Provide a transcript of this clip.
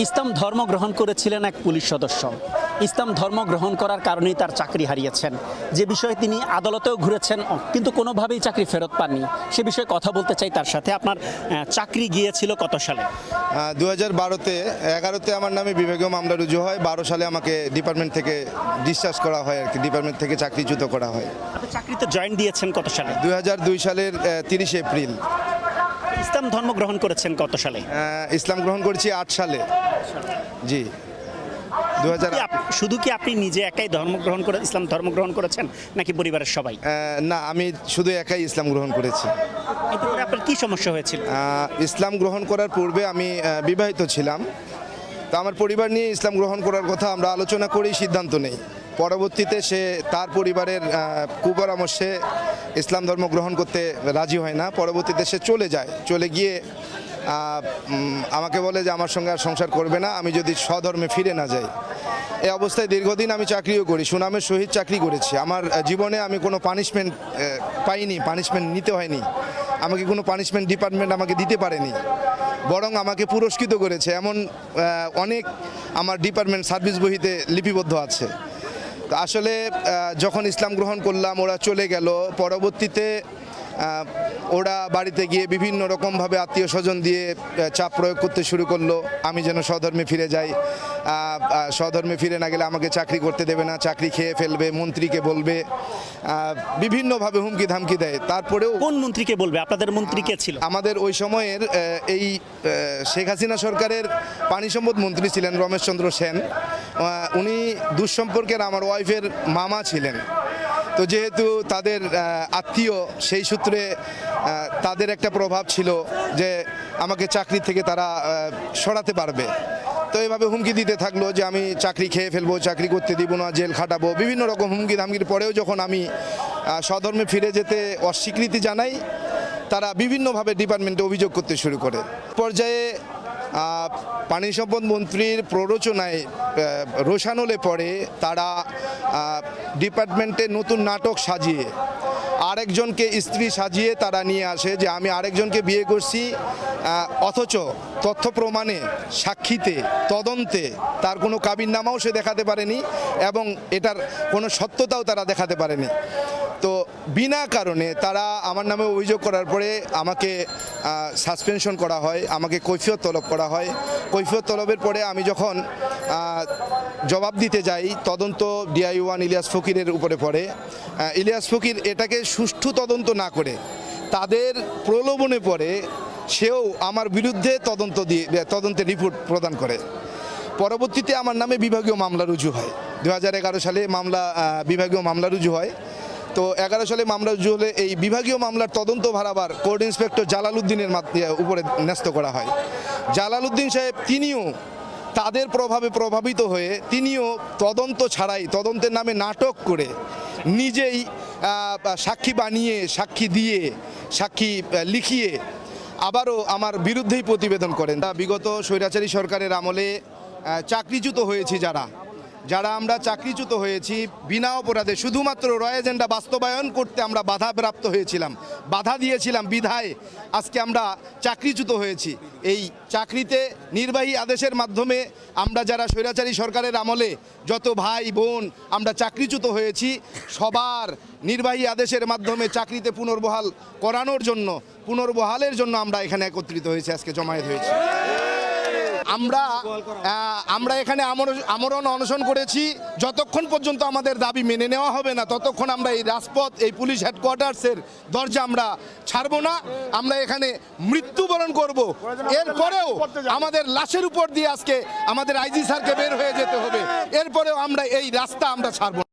ইসলাম ধর্ম গ্রহণ করেছিলেন এক পুলিশ সদস্য। ইসলাম ধর্ম গ্রহণ করার কারণেই তার চাকরি হারিয়েছেন, যে বিষয়ে তিনি আদালতেও ঘুরেছেন কিন্তু কোনোভাবেই চাকরি ফেরত পাননি। সে বিষয়ে কথা বলতে চাই তার সাথে। আপনার চাকরি গিয়েছিল কত সালে? 2012-তে 11-তে আমার নামে বিভাগীয় মামলা রুজু হয়। 12 সালে আমাকে ডিপার্টমেন্ট থেকে ডিসচার্জ করা হয়, আর কি ডিপার্টমেন্ট থেকে চাকরিচ্যুত করা হয়। আপনি চাকরিতে জয়েন দিয়েছেন কত সালে? 2002 সালের 30 এপ্রিল। ইসলাম ধর্ম গ্রহণ করেছেন কত সালে? ইসলাম গ্রহণ করেছি 8 সালে। জি, 2000। শুধু কি আপনি নিজে একাই ধর্ম গ্রহণ করে ইসলাম ধর্ম গ্রহণ করেছেন নাকি পরিবারের সবাই? না, আমি শুধু একাই ইসলাম গ্রহণ করেছি। এতে করে আপনার কি সমস্যা হয়েছিল? ইসলাম গ্রহণ করার পূর্বে আমি বিবাহিত ছিলাম। তো আমার পরিবার নিয়ে ইসলাম গ্রহণ করার কথা আমরা আলোচনা করেই সিদ্ধান্ত নেই। পরবর্তীতে সে তার পরিবারের কুপরামর্শে ইসলাম ধর্ম গ্রহণ করতে রাজি হয় না। পরবর্তীতে সে চলে যায়। চলে গিয়ে আমাকে বলে যে আমার সঙ্গে আর সংসার করবে না আমি যদি স্বধর্মে ফিরে না যাই। এই অবস্থায় দীর্ঘদিন আমি চাকরিও করি, সুনামের সহিত চাকরি করেছি। আমার জীবনে আমি কোনো পানিশমেন্ট পাইনি, পানিশমেন্ট নিতে হয়নি। আমাকে কোনো পানিশমেন্ট ডিপার্টমেন্ট আমাকে দিতে পারেনি, বরং আমাকে পুরস্কৃত করেছে। এমন অনেক আমার ডিপার্টমেন্ট সার্ভিস বহিতে লিপিবদ্ধ আছে। আসলে যখন ইসলাম গ্রহণ করলাম ওরা চলে গেল। পরবর্তীতে ওরা বাড়িতে গিয়ে বিভিন্ন রকমভাবে আত্মীয় স্বজন দিয়ে চাপ প্রয়োগ করতে শুরু করলো আমি যেন স্বধর্মে ফিরে যাই। স্বধর্মে ফিরে না গেলে আমাকে চাকরি করতে দেবে না, চাকরি খেয়ে ফেলবে, মন্ত্রীকে বলবে, বিভিন্নভাবে হুমকি ধামকি দেয়। তারপরেও কোন মন্ত্রীকে বলবে? আপনাদের মন্ত্রী কে ছিল? আমাদের ওই সময়ের এই শেখ হাসিনা সরকারের পানি সম্পদ মন্ত্রী ছিলেন রমেশচন্দ্র সেন। উনি দুঃসম্পর্কের আমার ওয়াইফের মামা ছিলেন। তো যেহেতু তাদের আত্মীয়, সেই সূত্রে তাদের একটা প্রভাব ছিল যে আমাকে চাকরি থেকে তারা সরাতে পারবে। তো এইভাবে হুমকি দিতে থাকলো যে আমি চাকরি খেয়ে ফেলবো, চাকরি করতে দিব না, জেল খাটাবো, বিভিন্ন রকম হুমকি ধামকির পরেও যখন আমি স্বধর্মে ফিরে যেতে অস্বীকৃতি জানাই, তারা বিভিন্নভাবে ডিপার্টমেন্টে অভিযোগ করতে শুরু করে। পর্যায়ে পানি সম্পদ মন্ত্রীর প্ররোচনায় রোশানলে পড়ে তারা ডিপার্টমেন্টে নতুন নাটক সাজিয়ে আরেকজনকে স্ত্রী সাজিয়ে তারা নিয়ে আসে যে আমি আরেকজনকে বিয়ে করছি, অথচ তথ্য প্রমাণে, সাক্ষীতে, তদন্তে তার কোনো কাবিননামাও সে দেখাতে পারেনি এবং এটার কোনো সত্যতাও তারা দেখাতে পারেনি। তো বিনা কারণে তারা আমার নামে অভিযোগ করার পরে আমাকে সাসপেনশন করা হয়, আমাকে কৈফিয়ত তলব করা হয়। কৈফিয়ত তলবের পরে আমি যখন জবাব দিতে যাই, তদন্ত DI-1 ইলিয়াস ফকিরের উপরে পড়ে। ইলিয়াস ফকির এটাকে সুষ্ঠু তদন্ত না করে তাদের প্রলোভনে পড়ে সেও আমার বিরুদ্ধে তদন্তের রিপোর্ট প্রদান করে। পরবর্তীতে আমার নামে বিভাগীয় মামলা রুজু হয়। 2011 সালে বিভাগীয় মামলা রুজু হয়। তো 11 সালে মামলা রুজু হলে এই বিভাগীয় মামলার তদন্ত ভারাবার কোর্ট ইন্সপেক্টর জালালউদ্দিনের উপরে ন্যস্ত করা হয়। জালালউদ্দিন সাহেব তিনিও তাদের প্রভাবে প্রভাবিত হয়ে তিনিও তদন্ত ছাড়াই, তদন্তের নামে নাটক করে নিজেই সাক্ষী বানিয়ে, সাক্ষী দিয়ে, সাক্ষী লিখিয়ে আবারও আমার বিরুদ্ধেই প্রতিবেদন করেন। বিগত স্বৈরাচারী সরকারের আমলে চাকরিচ্যুত হয়েছি যারা আমরা চাকরিচ্যুত হয়েছি বিনা অপরাধে, শুধুমাত্র র এজেন্ডা বাস্তবায়ন করতে আমরা বাধাপ্রাপ্ত হয়েছিলাম, বাধা দিয়েছিলাম বিধায় আজকে আমরা চাকরিচ্যুত হয়েছি। এই চাকরিতে নির্বাহী আদেশের মাধ্যমে আমরা যারা স্বৈরাচারী সরকারের আমলে যত ভাই বোন আমরা চাকরিচ্যুত হয়েছি, সবার নির্বাহী আদেশের মাধ্যমে চাকরিতে পুনর্বহালের জন্য আমরা এখানে একত্রিত হয়েছি, আজকে জমায়েত হয়েছি। আমরা এখানে আমরণ অনশন করেছি। যতক্ষণ পর্যন্ত আমাদের দাবি মেনে নেওয়া হবে না ততক্ষণ আমরা এই রাজপথ, এই পুলিশ হেডকোয়ার্টার্সের দরজা আমরা ছাড়বো না। আমরা এখানে মৃত্যুবরণ করব, এরপরেও আমাদের লাশের উপর দিয়ে আজকে আমাদের IG স্যারকে বের হয়ে যেতে হবে, এরপরেও আমরা এই রাস্তা আমরা ছাড়বো না।